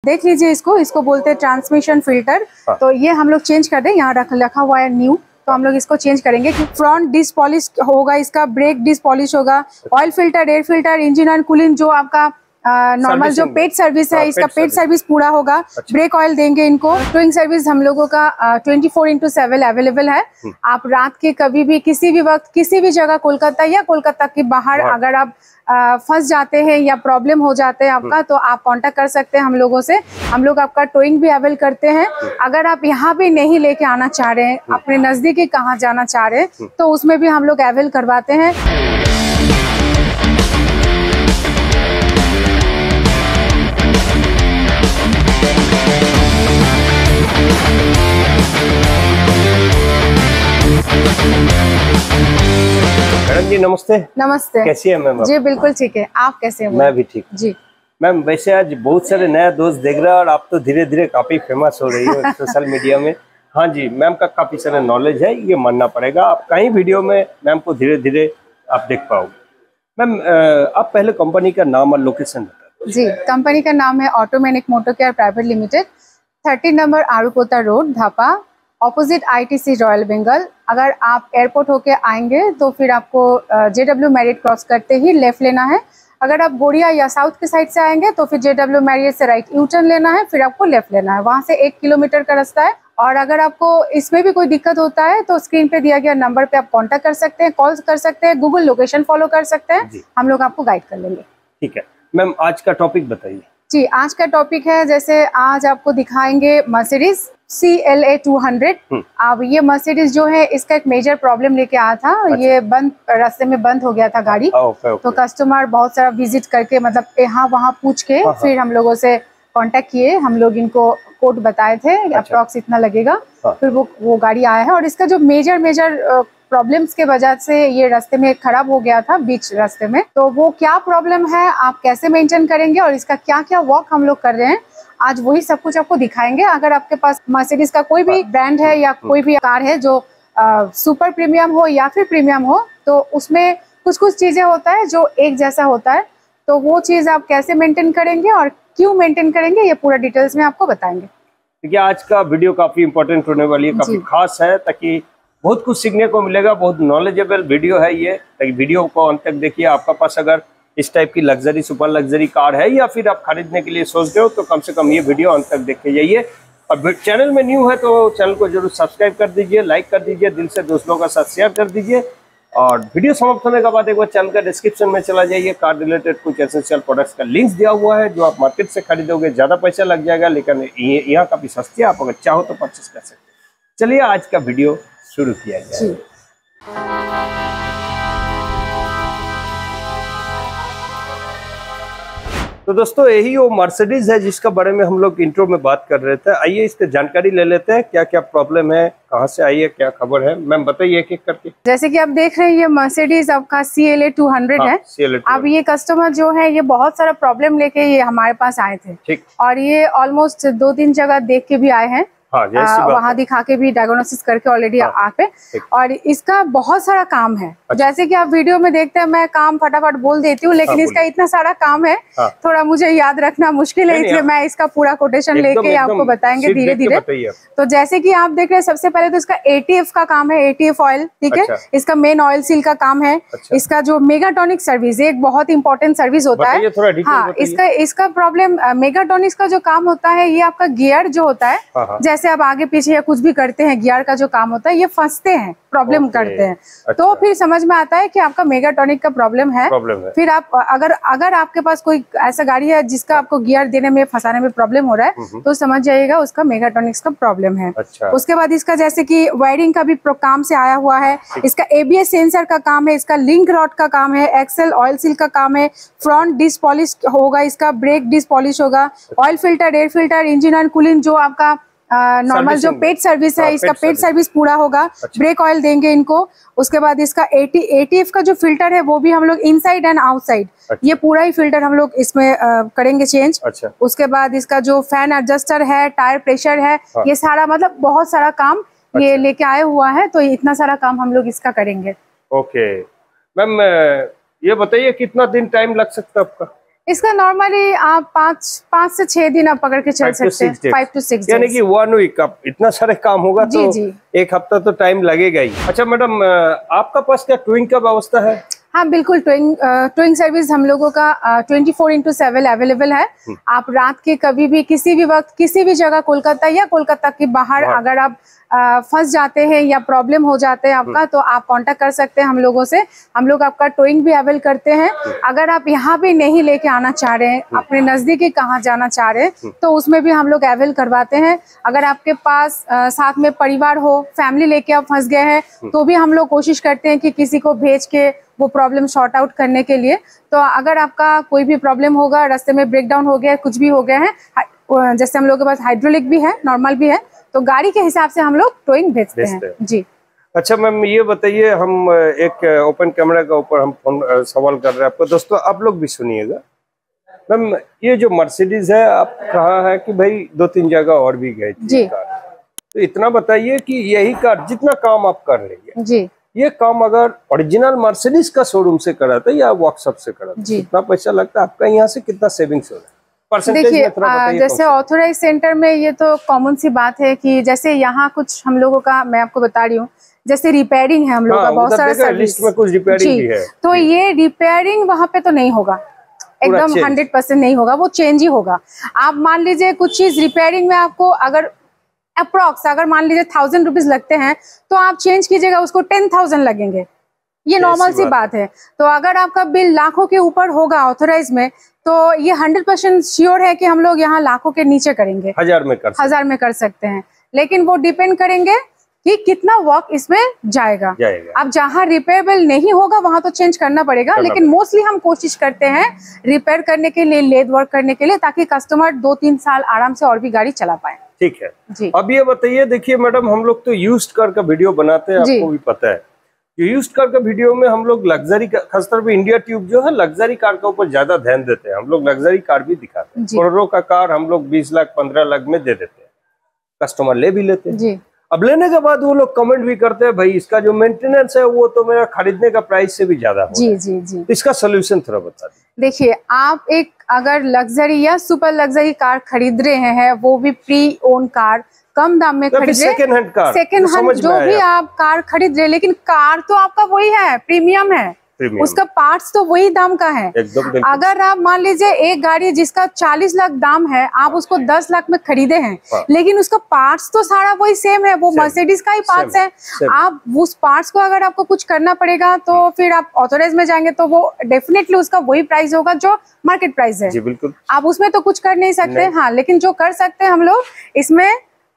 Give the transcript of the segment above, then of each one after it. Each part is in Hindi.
देख लीजिए इसको, इसको बोलते हैं ट्रांसमिशन फिल्टर। तो ये हम लोग चेंज कर दें, यहाँ रखा हुआ है न्यू, तो हम लोग इसको चेंज करेंगे कि फ्रंट डिस्क पॉलिश होगा, इसका ब्रेक डिस्क पॉलिश होगा, oil filter, air filter, engine oil, cooling, जो आपका नॉर्मल जो पेट सर्विस है, इसका पेट सर्विस पूरा होगा। ब्रेक ऑयल देंगे इनको। टोइंग सर्विस हम लोगों का 24/7 अवेलेबल है। आप रात के कभी भी किसी भी वक्त किसी भी जगह कोलकाता या कोलकाता के बाहर अगर आप फंस जाते हैं या प्रॉब्लम हो जाते हैं आपका, तो आप कांटेक्ट कर सकते हैं हम लोगों से। हम लोग आपका टोइंग भी अवेल करते हैं। अगर आप यहाँ भी नहीं लेके आना चाह रहे हैं, अपने नजदीकी कहाँ जाना चाह रहे हैं, तो उसमें भी हम लोग अवेल करवाते हैं। मैडम जी नमस्ते। नमस्ते। कैसी है मैम? जी बिल्कुल ठीक है, आप कैसे हैं? मैं भी ठीक जी। मैम, वैसे आज बहुत सारे नया दोस्त देख रहे हैं और आप तो धीरे धीरे काफी फेमस हो रही हो सोशल मीडिया में। हाँ जी, मैम का काफी सारा नॉलेज है, ये मानना पड़ेगा। आप कहीं वीडियो में मैम को धीरे धीरे आप देख पाओगे। मैम आप पहले कंपनी का नाम और लोकेशन बताओ। जी, कंपनी का नाम है ऑटोमेनिक motor care private limited, 30 number Arupota road, Dhapa, opposite ITC royal Bengal. अगर आप एयरपोर्ट होके आएंगे तो फिर आपको JW मैरियट क्रॉस करते ही लेफ्ट लेना है। अगर आप गोरिया या साउथ के साइड से आएंगे तो फिर JW मैरियट से राइट यू टर्न लेना है, फिर आपको लेफ्ट लेना है। वहां से 1 किलोमीटर का रास्ता है। और अगर आपको इसमें भी कोई दिक्कत होता है तो स्क्रीन पे दिया गया नंबर पे आप कांटेक्ट कर सकते हैं, कॉल कर सकते हैं, गूगल लोकेशन फॉलो कर सकते हैं, हम लोग आपको गाइड कर लेंगे। ठीक है मैम, आज का टॉपिक बताइए। जी, आज का टॉपिक है, जैसे आज आपको दिखाएंगे मर्सिडीज CLA 200। अब ये मर्सिडीज जो है, इसका एक मेजर प्रॉब्लम लेके आया था। ये रास्ते में बंद हो गया था गाड़ी। तो कस्टमर बहुत सारा विजिट करके, मतलब यहाँ वहाँ पूछ के फिर हम लोगों से कांटेक्ट किए। हम लोग इनको कोड बताए थे, अप्रॉक्स इतना लगेगा। फिर वो गाड़ी आया है। और इसका जो मेजर प्रॉब्लम्स के वजह से ये रास्ते में खराब हो गया था, बीच रास्ते में। तो वो क्या प्रॉब्लम है, आप कैसे मेंटेन करेंगे और इसका क्या क्या वर्क हम लोग कर रहे हैं, आज वही सब कुछ आपको दिखाएंगे। अगर आपके पास मर्सिडीज का कोई भी ब्रांड है या कोई भी कार है जो सुपर प्रीमियम हो या फिर प्रीमियम हो, तो उसमें कुछ चीजें होता है जो एक जैसा होता है। तो वो चीज आप कैसे मेंटेन करेंगे और क्यों मेंटेन करेंगे, ये पूरा डिटेल्स में आपको बताएंगे। देखिए, आज का वीडियो काफी इंपॉर्टेंट होने वाली है, काफी खास है, ताकि बहुत कुछ सीखने को मिलेगा। बहुत नॉलेजेबल वीडियो है ये, ताकि वीडियो को अंत तक देखिए। आपका पास अगर इस टाइप की लग्जरी, सुपर लग्जरी कार है या फिर आप खरीदने के लिए सोच रहे हो, तो कम से कम ये वीडियो अंत तक देख के जाइए। और चैनल में न्यू है तो चैनल को जरूर सब्सक्राइब कर दीजिए, लाइक कर दीजिए, दिल से दोस्तों के साथ शेयर कर दीजिए। और वीडियो समाप्त होने के बाद एक बार चैनल का डिस्क्रिप्शन में चला जाइए। कार रिलेटेड कुछ एसेंशियल प्रोडक्ट्स का लिंक्स दिया हुआ है, जो आप मार्केट से खरीदोगे ज्यादा पैसा लग जाएगा, लेकिन यहाँ काफी सस्ती है, आप अगर चाहो तो परचेस कर सकते हैं। चलिए आज का वीडियो शुरू किया जाए। तो दोस्तों, यही वो मर्सिडीज है जिसका बारे में हम लोग इंट्रो में बात कर रहे थे। आइए इसकी जानकारी ले लेते हैं, क्या क्या प्रॉब्लम है, कहाँ से आई है, क्या खबर है। मैम बताइए एक एक करके। जैसे कि आप देख रहे हैं, ये मर्सिडीज आपका CLA 200 है। अब ये कस्टमर जो है, ये बहुत सारा प्रॉब्लम लेके ये हमारे पास आए थे। ठीक। और ये ऑलमोस्ट 2-3 जगह देख के भी आए हैं। वहाँ दिखा के भी डायग्नोसिस करके ऑलरेडी आप पे। और इसका बहुत सारा काम है। जैसे कि आप वीडियो में देखते हैं, मैं काम फटाफट बोल देती हूँ, लेकिन इसका इतना सारा काम है, थोड़ा मुझे याद रखना मुश्किल है, इसलिए मैं इसका पूरा कोटेशन लेके आपको बताएंगे धीरे धीरे। तो जैसे कि आप देख रहे हैं, सबसे पहले तो इसका ATF का काम है, ATF ऑयल, ठीक है। इसका मेन ऑयल सील का काम है। इसका जो मेगाटॉनिक सर्विस, एक बहुत इंपॉर्टेंट सर्विस होता है। हाँ, इसका प्रॉब्लम मेगाटॉनिक्स का जो काम होता है, ये आपका गियर जो होता है, जैसे आप आगे पीछे या कुछ भी करते हैं, गियर का जो काम होता है, ये फंसते हैं, प्रॉब्लम करते हैं। तो फिर समझ में आता है कि आपका मेगाटॉनिक का प्रॉब्लम है। फिर आप अगर आपके पास कोई ऐसा गाड़ी है जिसका आपको गियर देने में, फंसाने में प्रॉब्लम हो रहा है, तो समझ जाइएगा उसका मेगाटॉनिक्स का प्रॉब्लम है। उसके बाद इसका जैसे कि वायरिंग का भी काम से आया हुआ है। इसका ABS सेंसर का काम है, इसका लिंक रॉड का काम है, एक्सेल ऑयल सील का काम है, फ्रंट डिस्क पॉलिश होगा, इसका ब्रेक डिस्क पॉलिश होगा, oil filter, air filter, engine oil, cooling, जो आपका नॉर्मल जो पेट सर्विस है, इसका पेट सर्विस पूरा होगा। ब्रेक ऑयल देंगे इनको। उसके बाद इसका ATF का जो फिल्टर है, वो भी हम लोग इनसाइड एंड आउटसाइड, ये पूरा ही फिल्टर हम लोग इसमें करेंगे चेंज। उसके बाद इसका जो फैन एडजस्टर है, टायर प्रेशर है, ये सारा, मतलब बहुत सारा काम ये लेके आए हुआ है। तो इतना सारा काम हम लोग इसका करेंगे। ओके मैम, ये बताइए कितना दिन टाइम लग सकता है आपका? इसका नॉर्मली आप 5 से 6 दिन आप पकड़ के चल सकते हैं, 5 to 6 यानी कि 1 वीक। अब इतना सारे काम होगा तो एक हफ्ता तो टाइम लगेगा ही। अच्छा मैडम, आपका पास क्या टोइंग का व्यवस्था है? हाँ बिल्कुल, टोइंग सर्विस हम लोगों का 24/7 अवेलेबल है। आप रात के कभी भी किसी भी वक्त किसी भी जगह कोलकाता या कोलकाता के बाहर अगर आप फंस जाते हैं या प्रॉब्लम हो जाते हैं आपका, तो आप कांटेक्ट कर सकते हैं हम लोगों से। हम लोग आपका टोइंग भी अवेल करते हैं। अगर आप यहाँ भी नहीं लेके आना चाह रहे हैं, अपने नजदीकी कहाँ जाना चाह रहे हैं, तो उसमें भी हम लोग अवेल करवाते हैं। अगर आपके पास साथ में परिवार हो, फैमिली लेके आप फंस गए हैं, तो भी हम लोग कोशिश करते हैं कि किसी को भेज के वो प्रॉब्लम सॉर्ट आउट करने के लिए। तो अगर आपका कोई भी प्रॉब्लम होगा, रास्ते में ब्रेकडाउन हो गया, कुछ भी हो गया है, जैसे हम लोग के पास हाइड्रोलिक भी है, नॉर्मल भी है, तो गाड़ी के हिसाब से हम लोग टोइंग भेजते हैं जी। अच्छा मैम, ये बताइए, हम एक ओपन कैमरा के ऊपर हम फोन सवाल कर रहे हैं आपको। दोस्तों आप लोग भी सुनिएगा। मैम, ये जो मर्सिडीज है, आप कहा है कि भाई 2-3 जगह और भी गए जी, तो इतना बताइए कि यही कार जितना काम आप कर रही है जी, ये काम अगर ओरिजिनल मर्सिडीज का शोरूम से कराता या वर्कशॉप से कराता, कितना पैसा लगता है आपका? यहाँ से कितना सेविंग्स हो रहा है? देखिए, जैसे ऑथोराइज सेंटर में ये तो कॉमन सी बात है कि जैसे यहाँ कुछ हम लोगों का, मैं आपको बता रही हूँ, जैसे रिपेयरिंग है हम लोग का बहुत सारा सर्विस में, कुछ रिपेयरिंग भी है, तो ये रिपेयरिंग वहाँ पे तो नहीं होगा, एकदम 100% नहीं होगा, वो चेंज ही होगा। आप मान लीजिए कुछ चीज रिपेयरिंग में आपको अगर अप्रोक्स अगर मान लीजिए 1000 रुपीज लगते हैं, तो आप चेंज कीजिएगा उसको 10,000 लगेंगे, ये नॉर्मल सी बात है। तो अगर आपका बिल लाखों के ऊपर होगा ऑथोराइज में, तो ये 100% श्योर है कि हम लोग यहाँ लाखों के नीचे करेंगे, 1000 में कर सकते हैं। लेकिन वो डिपेंड करेंगे कि कितना वर्क इसमें जाएगा। अब जहाँ रिपेयरेबल नहीं होगा वहां तो चेंज करना पड़ेगा, लेकिन मोस्टली हम कोशिश करते हैं रिपेयर करने के लिए, लेद वर्क करने के लिए, ताकि कस्टमर 2-3 साल आराम से और भी गाड़ी चला पाए। ठीक है जी। अब ये बताइए, देखिए मैडम, हम लोग तो यूज्ड कार का वीडियो बनाते हैं, आपको भी पता है। यूज्ड कार का वीडियो में हम लोग लग्जरी, खासतौर पे इंडिया ट्यूब जो है लग्जरी कार के ऊपर ज्यादा ध्यान देते हैं। हम लोग लग्जरी कार भी दिखाते हैं। करोड़ों का कार हम लोग 20 लाख 15 लाख में दे देते हैं, कस्टमर ले भी लेते हैं जी। अब लेने के बाद वो लोग कमेंट भी करते हैं, भाई इसका जो मेंटेनेंस है वो तो मेरा खरीदने का प्राइस से भी ज्यादा हो जी जी जी। तो इसका सोल्यूशन थोड़ा बता दीजिए। देखिए, आप एक अगर लग्जरी या सुपर लग्जरी कार खरीद रहे हैं, वो भी प्री ओन कार, कम दाम में खरीद रहे, second hand car, second hand जो भी आप कार खरीद रहे, लेकिन कार तो आपका वही है, प्रीमियम है, उसका पार्ट्स तो वही दाम का है। अगर आप मान लीजिए एक गाड़ी जिसका 40 लाख दाम है, आप उसको 10 लाख में खरीदे हैं, लेकिन उसका पार्ट्स तो सारा वही सेम है, वो मर्सिडीज का ही पार्ट्स है। आप उस पार्ट्स को अगर आपको कुछ करना पड़ेगा, तो फिर आप ऑथोराइज में जाएंगे, तो वो डेफिनेटली उसका वही प्राइस होगा जो मार्केट प्राइस है। बिल्कुल, आप उसमें तो कुछ कर नहीं सकते। हाँ, लेकिन जो कर सकते हैं हम लोग, इसमें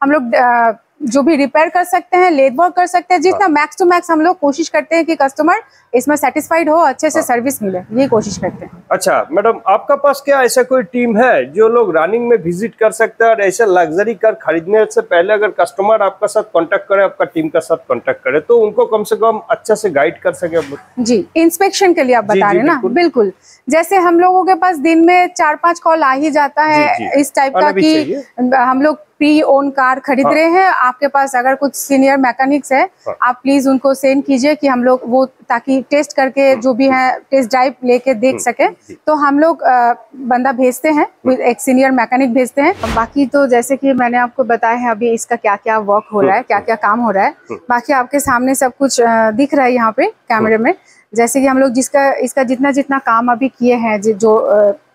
हम लोग जो भी रिपेयर कर सकते हैं, लेद वर्क कर सकते हैं, जितना मैक्स टू मैक्स हम लोग कोशिश करते हैं कि कस्टमर इसमें सेटिस्फाइड हो, अच्छे से सर्विस मिले, ये कोशिश करते हैं। अच्छा मैडम, आपका पास क्या ऐसा कोई टीम है जो लोग रनिंग में विजिट कर सकते हैं, और ऐसे लग्जरी कार खरीदने से पहले अगर कस्टमर आपका साथ कांटेक्ट करे, आपका टीम का साथ कांटेक्ट करे, तो उनको कम से कम अच्छे से गाइड कर सके? जी, इंस्पेक्शन के लिए आप बता रहे हैं ना? बिल्कुल। जैसे हम लोगों के पास दिन में 4-5 कॉल आ ही जाता है इस टाइप का कि हम लोग प्री ओन कार खरीद रहे हैं, आपके पास अगर कुछ सीनियर मैकेनिक्स है, आप प्लीज उनको सेंड कीजिए कि हम लोग वो, ताकि टेस्ट करके जो भी है टेस्ट ड्राइव लेके देख सके। तो हम लोग बंदा भेजते हैं, एक सीनियर मैकेनिक भेजते हैं। बाकी तो जैसे कि मैंने आपको बताया है अभी इसका क्या क्या वर्क हो रहा है, क्या क्या काम हो रहा है, बाकी आपके सामने सब कुछ दिख रहा है यहाँ पे कैमरे में। जैसे कि हम लोग इसका जितना काम अभी किए हैं, जो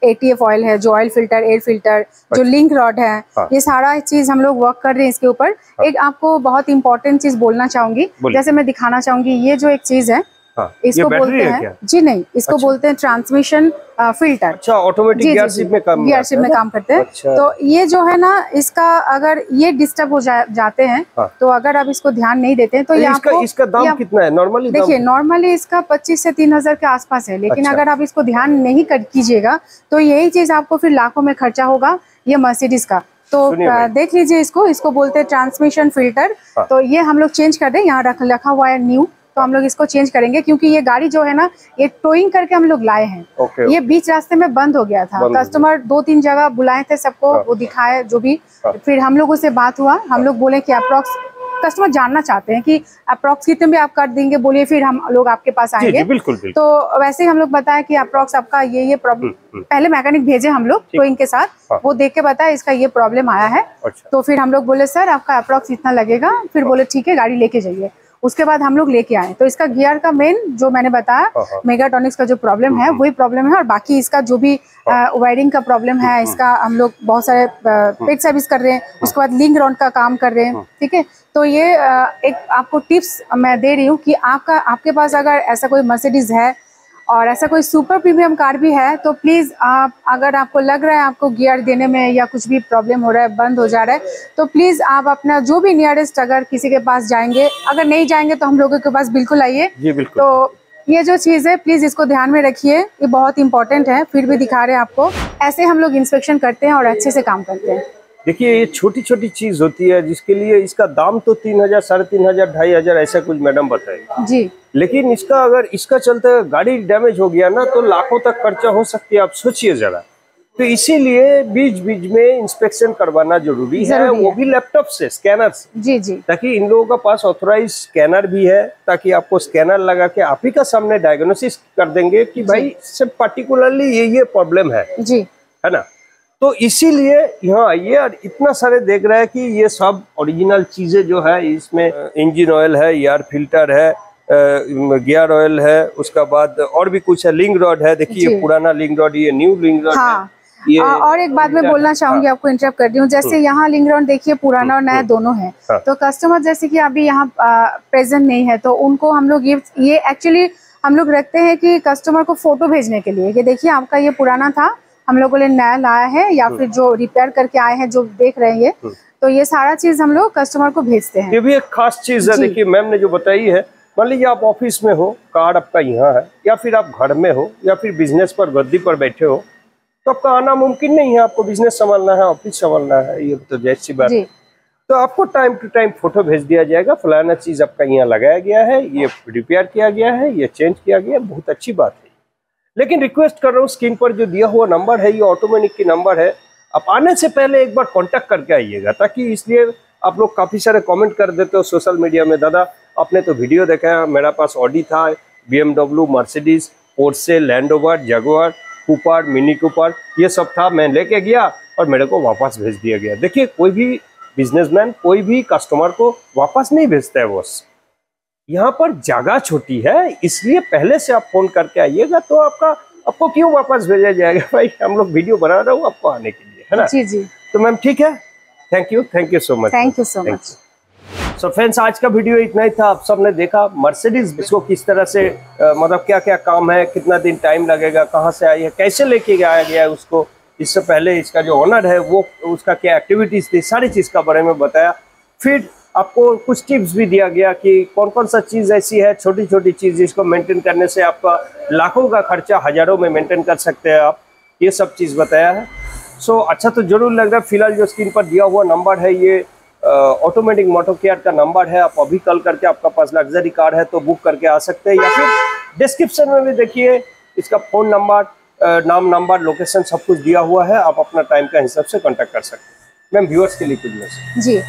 ATF ऑयल है, जो ऑयल फिल्टर, एयर फिल्टर, जो लिंक रॉड है, ये सारा चीज हम लोग वर्क कर रहे हैं इसके ऊपर। एक आपको बहुत इंपॉर्टेंट चीज बोलना चाहूंगी, जैसे मैं दिखाना चाहूंगी, ये जो एक चीज है, इसको बोलते हैं जी, नहीं, इसको बोलते हैं ट्रांसमिशन फिल्टर। अच्छा, ऑटोमेटिक गियरशिप में काम करते हैं। तो ये जो है ना, इसका अगर ये डिस्टर्ब हो जाते हैं, तो अगर आप इसको ध्यान नहीं देते हैं, तो ये इसका दाम कितना है नॉर्मली? देखिए, नॉर्मली इसका 25 से 3000 के आसपास है, लेकिन अगर आप इसको ध्यान नहीं कीजिएगा, तो यही चीज आपको फिर लाखों में खर्चा होगा, ये मर्सिडीज का। तो देख लीजिए, इसको बोलते हैं ट्रांसमिशन फिल्टर। तो ये हम लोग चेंज कर दें, यहाँ रखा हुआ है न्यू, तो हम लोग इसको चेंज करेंगे, क्योंकि ये गाड़ी जो है ना, ये टोइंग करके हम लोग लाए हैं। ये बीच रास्ते में बंद हो गया था, कस्टमर 2-3 जगह बुलाए थे सबको, वो दिखाए जो भी, फिर हम लोगों से बात हुआ, हम लोग बोले कि अप्रोक्स कस्टमर जानना चाहते हैं कि अप्रॉक्स कितने में आप कर देंगे, बोलिए, फिर हम लोग आपके पास आएंगे। बिल्कुल। तो वैसे ही हम लोग बताया कि अप्रॉक्स आपका ये प्रॉब्लम, पहले मैकेनिक भेजे हम लोग तो इनके साथ, वो देख के बताया इसका ये प्रॉब्लम आया है। तो फिर हम लोग बोले सर आपका अप्रॉक्स इतना लगेगा, फिर बोले ठीक है गाड़ी लेके जाइए। उसके बाद हम लोग लेके आए। तो इसका गियर का मेन जो मैंने बताया मेगाट्रॉनिक्स का जो प्रॉब्लम है वही प्रॉब्लम है, और बाकी इसका जो भी वायरिंग का प्रॉब्लम है इसका हम लोग बहुत सारे पेट सर्विस कर रहे हैं, उसके बाद लिंक राउंड का काम कर रहे हैं। ठीक है, तो ये एक आपको टिप्स मैं दे रही हूँ कि आपके पास अगर ऐसा कोई मर्सिडीज है और ऐसा कोई सुपर प्रीमियम कार भी है तो प्लीज़ आप, अगर आपको लग रहा है आपको गियर देने में या कुछ भी प्रॉब्लम हो रहा है, बंद हो जा रहा है, तो प्लीज़ आप अपना जो भी नियरेस्ट, अगर किसी के पास जाएंगे, अगर नहीं जाएंगे तो हम लोगों के पास बिल्कुल आइए। तो ये जो चीज़ है प्लीज़ इसको ध्यान में रखिए, ये बहुत इंपॉर्टेंट है। फिर भी दिखा रहे हैं आपको, ऐसे हम लोग इंस्पेक्शन करते हैं और अच्छे से काम करते हैं। देखिए ये छोटी छोटी चीज होती है जिसके लिए इसका दाम तो 3000, 3500, 2500 ऐसा कुछ मैडम बताएगी जी। लेकिन इसका अगर इसका चलते गाड़ी डैमेज हो गया ना तो लाखों तक खर्चा हो सकती है, आप सोचिए जरा। तो इसीलिए बीच बीच में इंस्पेक्शन करवाना जरूरी है, वो भी लैपटॉप से, स्कैनर से जी, ताकि इन लोगों के पास ऑथोराइज स्कैनर भी है, ताकि आपको स्कैनर लगा के आप ही का सामने डायग्नोसिस कर देंगे कि भाई सिर्फ पर्टिकुलरली ये प्रॉब्लम है जी, है ना। तो इसीलिए यहाँ आइए, और इतना सारे देख रहे हैं कि ये सब ओरिजिनल चीजें जो है, इसमें इंजन ऑयल है, एयर फिल्टर है, गियर ऑयल है, उसका बाद और भी कुछ है, लिंक रॉड है, देखिए पुराना लिंक रॉड, ये न्यू लिंक रॉड है। ये और एक बात मैं बोलना चाहूंगी, आपको इंटरप्ट कर रही हूँ, जैसे यहाँ लिंक रॉड देखिए पुराना और नया दोनों है। तो कस्टमर जैसे कि अभी यहाँ प्रेजेंट नहीं है तो उनको हम लोग ये एक्चुअली हम लोग रखते हैं कि कस्टमर को फोटो भेजने के लिए, ये देखिए आपका ये पुराना था, हम लोगों ने नया लाया है, या फिर जो रिपेयर करके आए हैं जो देख रहे हैं ये, तो ये सारा चीज हम लोग कस्टमर को भेजते हैं। ये भी एक खास चीज है। देखिए मैम ने जो बताई है, मान लीजिए आप ऑफिस में हो, कार आपका यहाँ है, या फिर आप घर में हो, या फिर बिजनेस पर गद्दी पर बैठे हो, तो आपका आना मुमकिन नहीं है, आपको बिजनेस संभालना है, ऑफिस संभालना है, ये तो जैसी सी बात है। तो आपको टाइम टू टाइम फोटो भेज दिया जाएगा, फलाना चीज आपका यहाँ लगाया गया है, ये रिपेयर किया गया है, ये चेंज किया गया, बहुत अच्छी बात है। लेकिन रिक्वेस्ट कर रहा हूँ, स्क्रीन पर जो दिया हुआ नंबर है ये ऑटोमेटिक की नंबर है, आप आने से पहले एक बार कांटेक्ट करके आइएगा, ताकि इसलिए आप लोग काफी सारे कमेंट कर देते हो सोशल मीडिया में, दादा आपने तो वीडियो देखा है, मेरा पास ऑडी था, BMW, Mercedes, Porsche, land rover, Jaguar, Cooper, mini Cooper, ये सब था, मैं लेके गया और मेरे को वापस भेज दिया गया। देखिए कोई भी बिजनेसमैन कोई भी कस्टमर को वापस नहीं भेजता है बॉस, यहाँ पर जगह छोटी है, इसलिए पहले से आप फोन करके आइएगा, तो आपको क्यों वापस भेजा जाएगा भाई, हम लोग वीडियो बना रहे हो आपको आने के लिए, है ना जी। तो मैम ठीक है, thank you so much, thank you so much. So friends, आज का वीडियो इतना ही था। आप सबने देखा मर्सिडीज इसको किस तरह से मतलब क्या क्या काम है, कितना दिन टाइम लगेगा, कहाँ से आई है, कैसे लेके आया गया है उसको, इससे पहले इसका जो ओनर है वो उसका क्या एक्टिविटीज थी, सारी चीज का बारे में बताया। फिर आपको कुछ टिप्स भी दिया गया कि कौन कौन सा चीज़ ऐसी है, छोटी छोटी चीज़ जिसको मेंटेन करने से आपका लाखों का खर्चा हजारों में मेंटेन कर सकते हैं आप, ये सब चीज़ बताया है। सो अच्छा तो जरूर लग रहा है। फिलहाल जो स्क्रीन पर दिया हुआ नंबर है ये ऑटोमेटिक मोटो केयर का नंबर है, आप अभी कॉल करके, आपका पास लग्जरी कार है तो बुक करके आ सकते हैं, या फिर डिस्क्रिप्शन में भी देखिए इसका फ़ोन नंबर, नाम, नंबर, लोकेशन सब कुछ दिया हुआ है, आप अपना टाइम का हिसाब से कॉन्टेक्ट कर सकते हैं। मैम व्यूअर्स के लिए कुछ मैसेज? जी,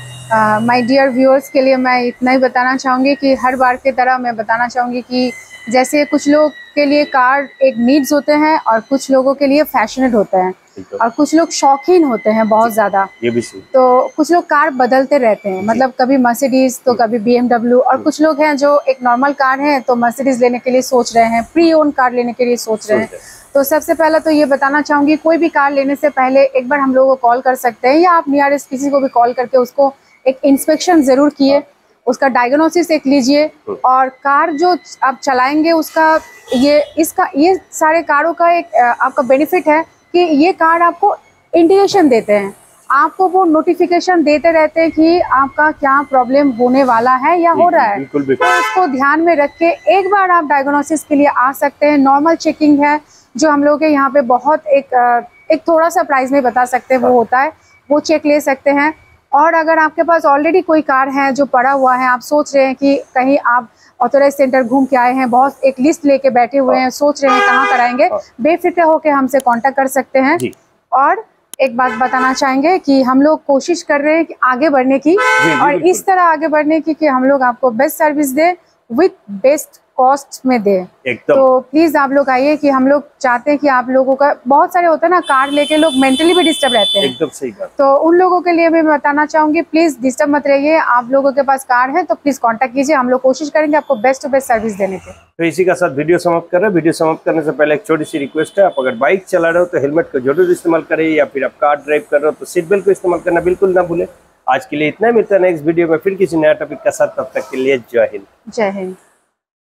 माय डियर व्यूअर्स के लिए मैं इतना ही बताना चाहूँगी कि हर बार की तरह मैं बताना चाहूँगी कि जैसे कुछ लोग के लिए कार एक नीड्स होते हैं और कुछ लोगों के लिए फैशनेट होते हैं, और कुछ लोग शौकीन होते हैं बहुत ज़्यादा, ये भी सही। तो कुछ लोग कार बदलते रहते हैं, मतलब कभी मर्सिडीज तो कभी BMW, और कुछ लोग हैं जो एक नॉर्मल कार है तो मर्सिडीज लेने के लिए सोच रहे हैं, प्री ओन कार लेने के लिए सोच रहे हैं। तो सबसे पहले तो ये बताना चाहूँगी, कोई भी कार लेने से पहले एक बार हम लोगों को कॉल कर सकते हैं, या आप नियरेस्ट किसी को भी कॉल करके उसको एक इंस्पेक्शन ज़रूर किए, उसका डायग्नोसिस एक लीजिए, और कार जो आप चलाएंगे उसका ये सारे कारों का एक आपका बेनिफिट है कि ये कार आपको इंडिकेशन देते हैं, आपको वो नोटिफिकेशन देते रहते हैं कि आपका क्या प्रॉब्लम होने वाला है या हो रहा है। तो उसको ध्यान में रख के एक बार आप डायग्नोसिस के लिए आ सकते हैं। नॉर्मल चेकिंग है जो हम लोग के यहाँ पे बहुत एक थोड़ा सा प्राइस में बता सकते हैं वो होता है, वो चेक ले सकते हैं। और अगर आपके पास ऑलरेडी कोई कार है जो पड़ा हुआ है, आप सोच रहे हैं कि कहीं आप ऑथोराइज सेंटर घूम के आए हैं, बहुत एक लिस्ट लेके बैठे हुए हैं, सोच रहे हैं कहाँ कराएंगे, बेफिक्र होकर हमसे कांटेक्ट कर सकते हैं। और एक बात बताना चाहेंगे कि हम लोग कोशिश कर रहे हैं कि आगे बढ़ने की, और इस तरह आगे बढ़ने की कि हम लोग आपको best service they with best cost में दे। तो प्लीज आप लोग आइए, कि हम लोग चाहते हैं कि आप लोगों का बहुत सारे होता है ना, कार लेके लोग मेंटली भी डिस्टर्ब रहते हैं। एकदम सही बात। तो उन लोगों के लिए मैं बताना चाहूंगी, प्लीज डिस्टर्ब मत रहिए। आप लोगों के पास कार है तो प्लीज कांटेक्ट कीजिए, हम लोग कोशिश करेंगे आपको बेस्ट टू बेस्ट सर्विस देने की। तो इसी का साथ वीडियो समाप्त कर रहे हैं। वीडियो समाप्त करने से पहले एक छोटी सी रिक्वेस्ट है, आप अगर बाइक चला रहे हो तो हेलमेट को जरूर इस्तेमाल करें, या फिर आप कार ड्राइव कर रहे हो तो सीट बेल्ट को इस्तेमाल करना बिल्कुल ना भूलें। आज के लिए इतना, मिलता है नेक्स्ट वीडियो में फिर किसी नया टॉपिक के साथ। तब तक के लिए जय हिंद। जय हिंद।